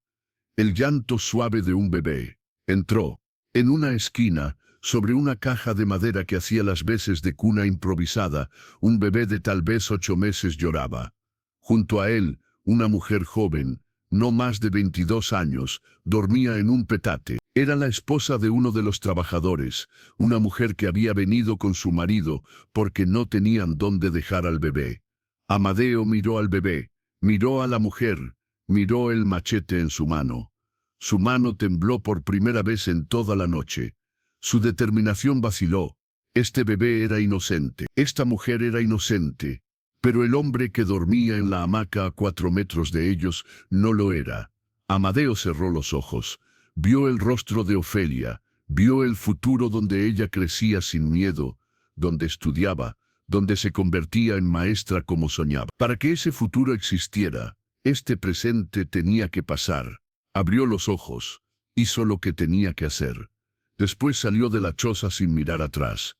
El llanto suave de un bebé. Entró. En una esquina, sobre una caja de madera que hacía las veces de cuna improvisada, un bebé de tal vez 8 meses lloraba. Junto a él, una mujer joven, no más de 22 años, dormía en un petate. Era la esposa de uno de los trabajadores, una mujer que había venido con su marido porque no tenían dónde dejar al bebé. Amadeo miró al bebé, miró a la mujer, miró el machete en su mano. Su mano tembló por primera vez en toda la noche. Su determinación vaciló. Este bebé era inocente, esta mujer era inocente, pero el hombre que dormía en la hamaca a 4 metros de ellos no lo era. Amadeo cerró los ojos. Vio el rostro de Ofelia, vio el futuro donde ella crecía sin miedo, donde estudiaba, donde se convertía en maestra como soñaba. Para que ese futuro existiera, este presente tenía que pasar. Abrió los ojos, hizo lo que tenía que hacer. Después salió de la choza sin mirar atrás.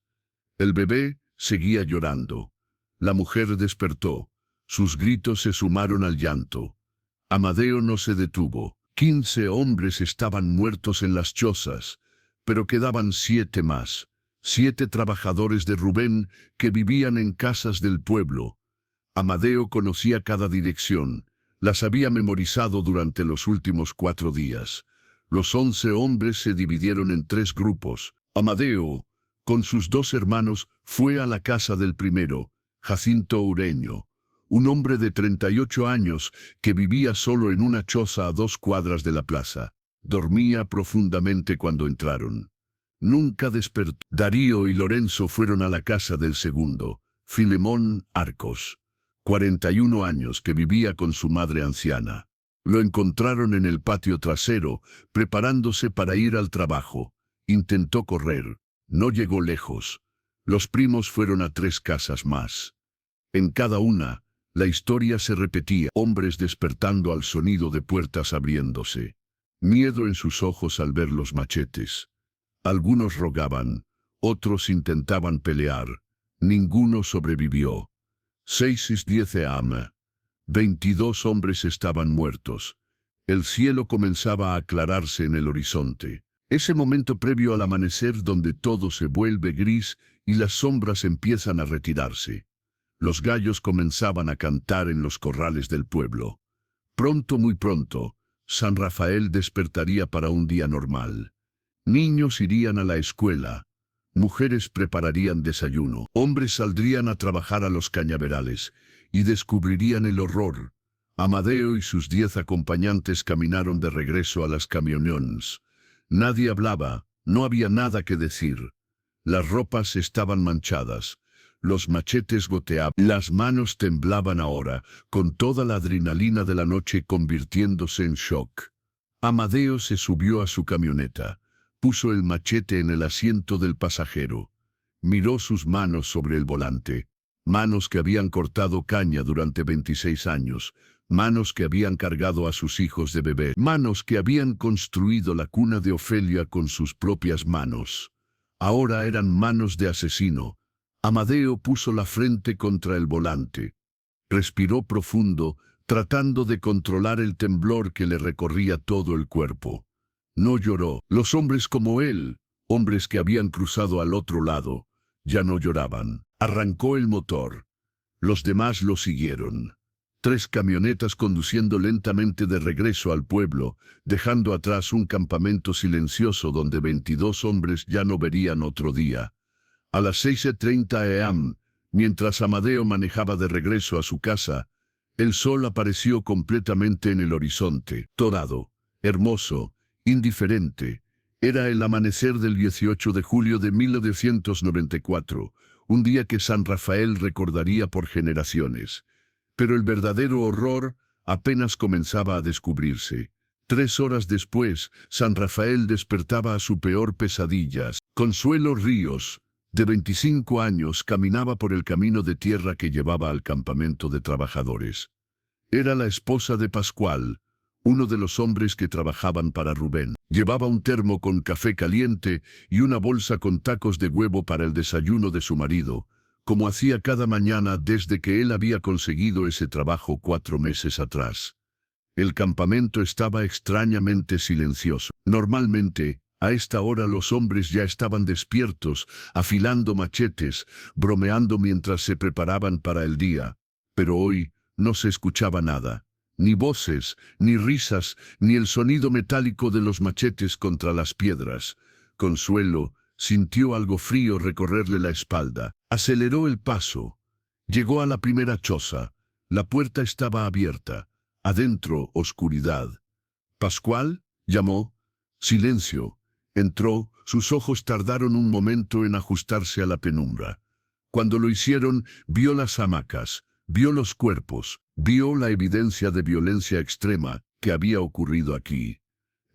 El bebé seguía llorando. La mujer despertó. Sus gritos se sumaron al llanto. Amadeo no se detuvo. 15 hombres estaban muertos en las chozas, pero quedaban 7 más. 7 trabajadores de Rubén que vivían en casas del pueblo. Amadeo conocía cada dirección. Las había memorizado durante los últimos 4 días. Los 11 hombres se dividieron en 3 grupos. Amadeo, con sus 2 hermanos, fue a la casa del primero, Jacinto Ureño, un hombre de 38 años que vivía solo en una choza a 2 cuadras de la plaza. Dormía profundamente cuando entraron. Nunca despertó. Darío y Lorenzo fueron a la casa del segundo, Filemón Arcos, 41 años, que vivía con su madre anciana. Lo encontraron en el patio trasero, preparándose para ir al trabajo. Intentó correr. No llegó lejos. Los primos fueron a 3 casas más. En cada una, la historia se repetía, hombres despertando al sonido de puertas abriéndose. Miedo en sus ojos al ver los machetes. Algunos rogaban, otros intentaban pelear. Ninguno sobrevivió. 6:10 a.m. 22 hombres estaban muertos. El cielo comenzaba a aclararse en el horizonte. Ese momento previo al amanecer donde todo se vuelve gris y las sombras empiezan a retirarse. Los gallos comenzaban a cantar en los corrales del pueblo. Pronto, muy pronto, San Rafael despertaría para un día normal. Niños irían a la escuela. Mujeres prepararían desayuno. Hombres saldrían a trabajar a los cañaverales y descubrirían el horror. Amadeo y sus 10 acompañantes caminaron de regreso a las camionetas. Nadie hablaba, no había nada que decir. Las ropas estaban manchadas. Los machetes goteaban. Las manos temblaban ahora, con toda la adrenalina de la noche convirtiéndose en shock. Amadeo se subió a su camioneta. Puso el machete en el asiento del pasajero. Miró sus manos sobre el volante. Manos que habían cortado caña durante 26 años. Manos que habían cargado a sus hijos de bebé. Manos que habían construido la cuna de Ofelia con sus propias manos. Ahora eran manos de asesino. Amadeo puso la frente contra el volante. Respiró profundo, tratando de controlar el temblor que le recorría todo el cuerpo. No lloró. Los hombres como él, hombres que habían cruzado al otro lado, ya no lloraban. Arrancó el motor. Los demás lo siguieron. 3 camionetas conduciendo lentamente de regreso al pueblo, dejando atrás un campamento silencioso donde 22 hombres ya no verían otro día. A las 6:30 a.m., mientras Amadeo manejaba de regreso a su casa, el sol apareció completamente en el horizonte, dorado, hermoso, indiferente. Era el amanecer del 18 de julio de 1994, un día que San Rafael recordaría por generaciones. Pero el verdadero horror apenas comenzaba a descubrirse. 3 horas después, San Rafael despertaba a su peor pesadilla. Consuelo Ríos, de 25 años, caminaba por el camino de tierra que llevaba al campamento de trabajadores. Era la esposa de Pascual, uno de los hombres que trabajaban para Rubén. Llevaba un termo con café caliente y una bolsa con tacos de huevo para el desayuno de su marido, como hacía cada mañana desde que él había conseguido ese trabajo 4 meses atrás. El campamento estaba extrañamente silencioso. Normalmente, a esta hora los hombres ya estaban despiertos, afilando machetes, bromeando mientras se preparaban para el día. Pero hoy no se escuchaba nada. Ni voces, ni risas, ni el sonido metálico de los machetes contra las piedras. Consuelo sintió algo frío recorrerle la espalda. Aceleró el paso. Llegó a la primera choza. La puerta estaba abierta. Adentro, oscuridad. «¿Pascual?», llamó. Silencio. Entró, sus ojos tardaron un momento en ajustarse a la penumbra. Cuando lo hicieron, vio las hamacas, vio los cuerpos, vio la evidencia de violencia extrema que había ocurrido aquí.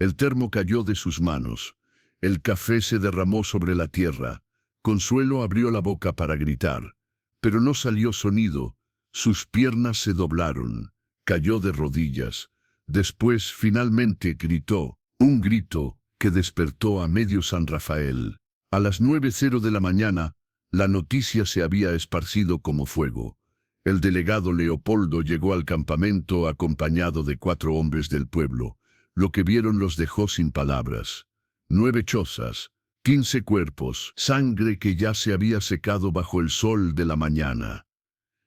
El termo cayó de sus manos. El café se derramó sobre la tierra. Consuelo abrió la boca para gritar, pero no salió sonido. Sus piernas se doblaron. Cayó de rodillas. Después, finalmente, gritó, un grito que despertó a medio San Rafael. A las 9:00 de la mañana, la noticia se había esparcido como fuego. El delegado Leopoldo llegó al campamento acompañado de 4 hombres del pueblo. Lo que vieron los dejó sin palabras. 9 chozas, 15 cuerpos, sangre que ya se había secado bajo el sol de la mañana.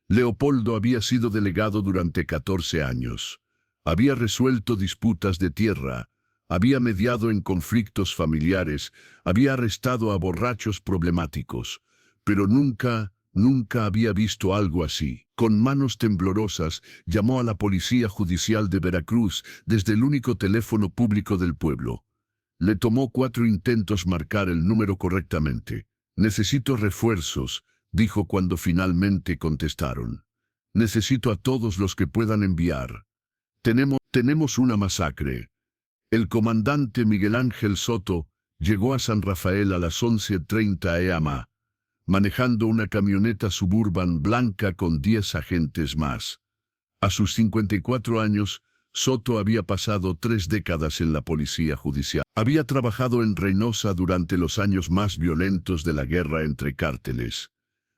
Leopoldo había sido delegado durante 14 años. Había resuelto disputas de tierra, había mediado en conflictos familiares, había arrestado a borrachos problemáticos, pero nunca había visto algo así. Con manos temblorosas, llamó a la Policía Judicial de Veracruz desde el único teléfono público del pueblo. Le tomó 4 intentos marcar el número correctamente. «Necesito refuerzos», dijo cuando finalmente contestaron. «Necesito a todos los que puedan enviar. Tenemos una masacre». El comandante Miguel Ángel Soto llegó a San Rafael a las 11:30 am, manejando una camioneta Suburban blanca con 10 agentes más. A sus 54 años, Soto había pasado 3 décadas en la policía judicial. Había trabajado en Reynosa durante los años más violentos de la guerra entre cárteles.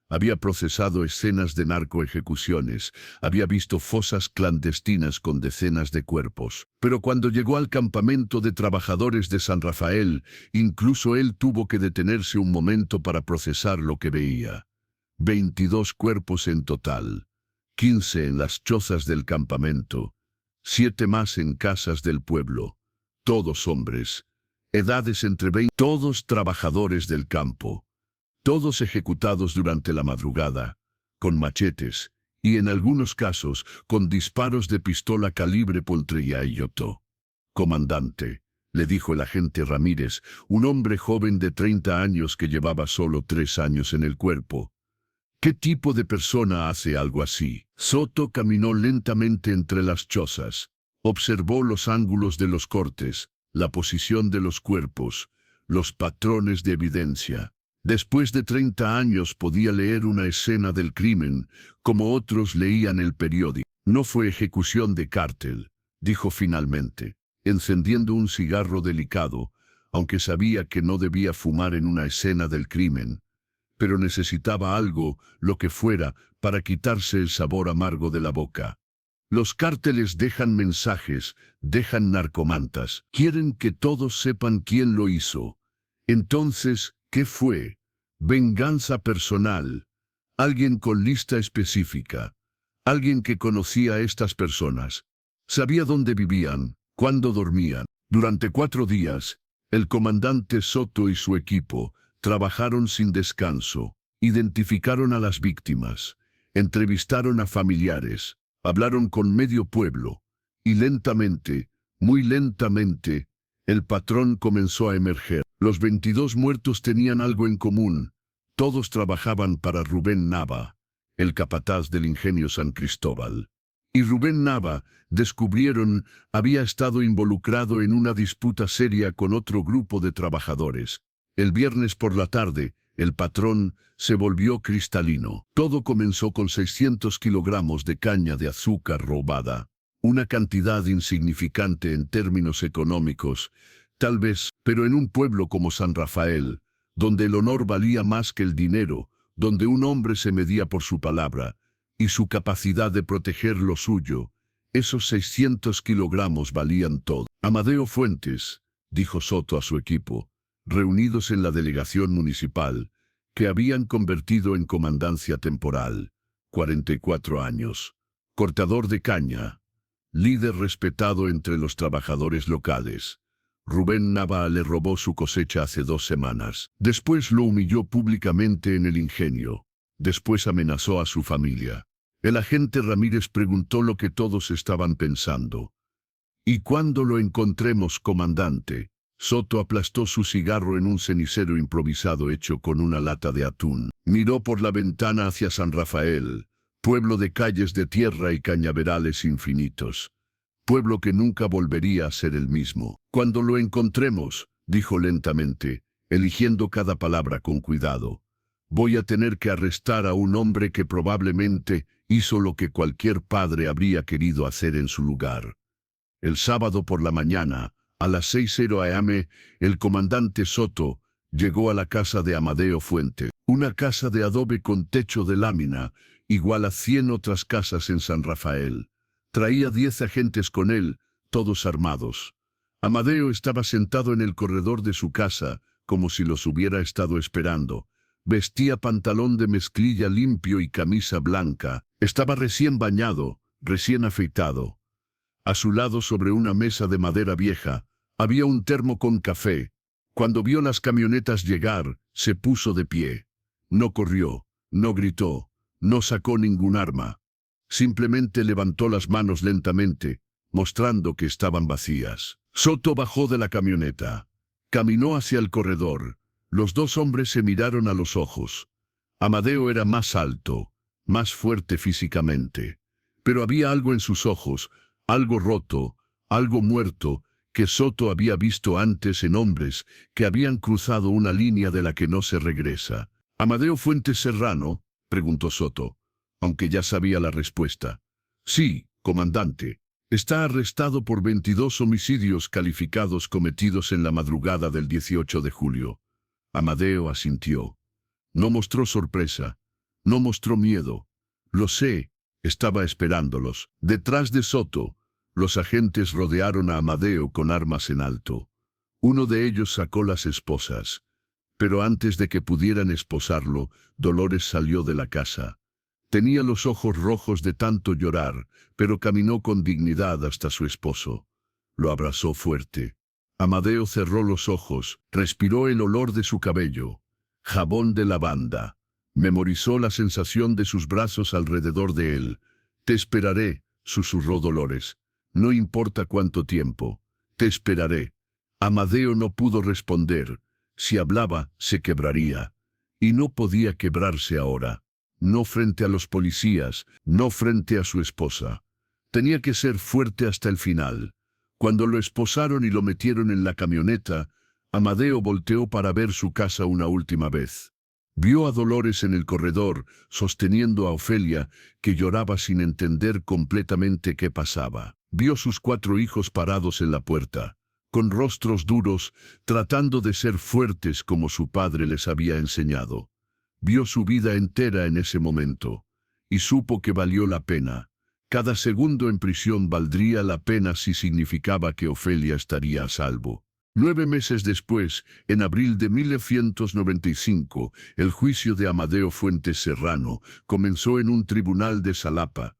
Había procesado escenas de narcoejecuciones, había visto fosas clandestinas con decenas de cuerpos. Pero cuando llegó al campamento de trabajadores de San Rafael, incluso él tuvo que detenerse un momento para procesar lo que veía. 22 cuerpos en total, 15 en las chozas del campamento, 7 más en casas del pueblo, todos hombres, edades entre 20, todos trabajadores del campo. Todos ejecutados durante la madrugada, con machetes, y en algunos casos con disparos de pistola calibre .38. «Comandante», le dijo el agente Ramírez, un hombre joven de 30 años que llevaba solo 3 años en el cuerpo. «¿Qué tipo de persona hace algo así?». Soto caminó lentamente entre las chozas, observó los ángulos de los cortes, la posición de los cuerpos, los patrones de evidencia. Después de 30 años podía leer una escena del crimen, como otros leían el periódico. «No fue ejecución de cártel», dijo finalmente, encendiendo un cigarro delicado, aunque sabía que no debía fumar en una escena del crimen. Pero necesitaba algo, lo que fuera, para quitarse el sabor amargo de la boca. «Los cárteles dejan mensajes, dejan narcomantas. Quieren que todos sepan quién lo hizo. Entonces, ¿qué fue? Venganza personal. Alguien con lista específica. Alguien que conocía a estas personas. Sabía dónde vivían, cuándo dormían». Durante 4 días, el comandante Soto y su equipo trabajaron sin descanso. Identificaron a las víctimas, entrevistaron a familiares, hablaron con medio pueblo, y lentamente, muy lentamente, el patrón comenzó a emerger. Los 22 muertos tenían algo en común. Todos trabajaban para Rubén Nava, el capataz del ingenio San Cristóbal. Y Rubén Nava, descubrieron, había estado involucrado en una disputa seria con otro grupo de trabajadores. El viernes por la tarde, el patrón se volvió cristalino. Todo comenzó con 600 kilogramos de caña de azúcar robada. Una cantidad insignificante en términos económicos, tal vez, pero en un pueblo como San Rafael, donde el honor valía más que el dinero, donde un hombre se medía por su palabra y su capacidad de proteger lo suyo, esos 600 kilogramos valían todo. Amadeo Fuentes, dijo Soto a su equipo, reunidos en la delegación municipal, que habían convertido en comandancia temporal, 44 años, cortador de caña, líder respetado entre los trabajadores locales. Rubén Nava le robó su cosecha hace 2 semanas. Después lo humilló públicamente en el ingenio. Después amenazó a su familia. El agente Ramírez preguntó lo que todos estaban pensando. ¿Y cuándo lo encontremos, comandante? Soto aplastó su cigarro en un cenicero improvisado hecho con una lata de atún. Miró por la ventana hacia San Rafael, pueblo de calles de tierra y cañaverales infinitos. Pueblo que nunca volvería a ser el mismo. Cuando lo encontremos, dijo lentamente, eligiendo cada palabra con cuidado, voy a tener que arrestar a un hombre que probablemente hizo lo que cualquier padre habría querido hacer en su lugar. El sábado por la mañana, a las 6:00 a.m., el comandante Soto llegó a la casa de Amadeo Fuentes, una casa de adobe con techo de lámina, igual a 100 otras casas en San Rafael. Traía 10 agentes con él, todos armados. Amadeo estaba sentado en el corredor de su casa, como si los hubiera estado esperando. Vestía pantalón de mezclilla limpio y camisa blanca. Estaba recién bañado, recién afeitado. A su lado, sobre una mesa de madera vieja, había un termo con café. Cuando vio las camionetas llegar, se puso de pie. No corrió, no gritó, no sacó ningún arma. Simplemente levantó las manos lentamente, mostrando que estaban vacías. Soto bajó de la camioneta. Caminó hacia el corredor. Los 2 hombres se miraron a los ojos. Amadeo era más alto, más fuerte físicamente. Pero había algo en sus ojos, algo roto, algo muerto, que Soto había visto antes en hombres que habían cruzado una línea de la que no se regresa. ¿Amadeo Fuentes Serrano?, preguntó Soto, aunque ya sabía la respuesta. Sí, comandante. Está arrestado por 22 homicidios calificados cometidos en la madrugada del 18 de julio. Amadeo asintió. No mostró sorpresa, no mostró miedo. Lo sé, estaba esperándolos. Detrás de Soto, los agentes rodearon a Amadeo con armas en alto. Uno de ellos sacó las esposas. Pero antes de que pudieran esposarlo, Dolores salió de la casa. Tenía los ojos rojos de tanto llorar, pero caminó con dignidad hasta su esposo. Lo abrazó fuerte. Amadeo cerró los ojos, respiró el olor de su cabello, jabón de lavanda. Memorizó la sensación de sus brazos alrededor de él. Te esperaré, susurró Dolores. No importa cuánto tiempo. Te esperaré. Amadeo no pudo responder. Si hablaba, se quebraría. Y no podía quebrarse ahora. No frente a los policías, no frente a su esposa. Tenía que ser fuerte hasta el final. Cuando lo esposaron y lo metieron en la camioneta, Amadeo volteó para ver su casa una última vez. Vio a Dolores en el corredor, sosteniendo a Ofelia, que lloraba sin entender completamente qué pasaba. Vio sus 4 hijos parados en la puerta, con rostros duros, tratando de ser fuertes como su padre les había enseñado. Vio su vida entera en ese momento, y supo que valió la pena. Cada segundo en prisión valdría la pena si significaba que Ofelia estaría a salvo. 9 meses después, en abril de 1995, el juicio de Amadeo Fuentes Serrano comenzó en un tribunal de Xalapa.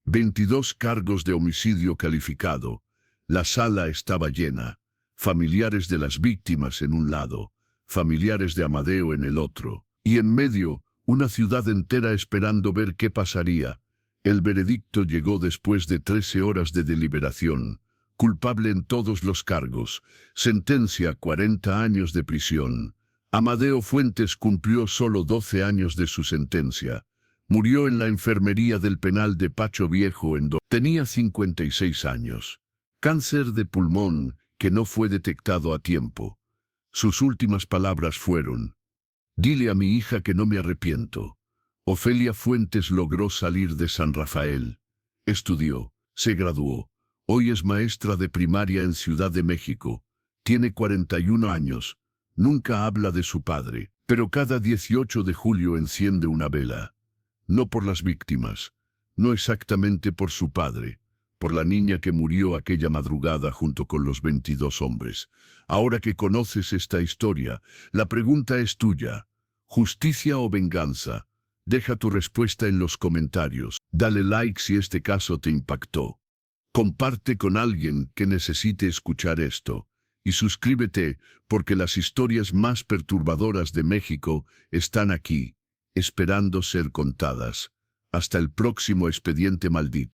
22 cargos de homicidio calificado. La sala estaba llena. Familiares de las víctimas en un lado, familiares de Amadeo en el otro. Y en medio, una ciudad entera esperando ver qué pasaría. El veredicto llegó después de 13 horas de deliberación. Culpable en todos los cargos. Sentencia 40 años de prisión. Amadeo Fuentes cumplió solo 12 años de su sentencia. Murió en la enfermería del penal de Pacho Viejo tenía 56 años. Cáncer de pulmón que no fue detectado a tiempo. Sus últimas palabras fueron: «Dile a mi hija que no me arrepiento». Ofelia Fuentes logró salir de San Rafael. Estudió, se graduó. Hoy es maestra de primaria en Ciudad de México. Tiene 41 años. Nunca habla de su padre, pero cada 18 de julio enciende una vela. No por las víctimas, no exactamente por su padre, por la niña que murió aquella madrugada junto con los 22 hombres. Ahora que conoces esta historia, la pregunta es tuya. ¿Justicia o venganza? Deja tu respuesta en los comentarios. Dale like si este caso te impactó. Comparte con alguien que necesite escuchar esto. Y suscríbete, porque las historias más perturbadoras de México están aquí, esperando ser contadas. Hasta el próximo expediente maldito.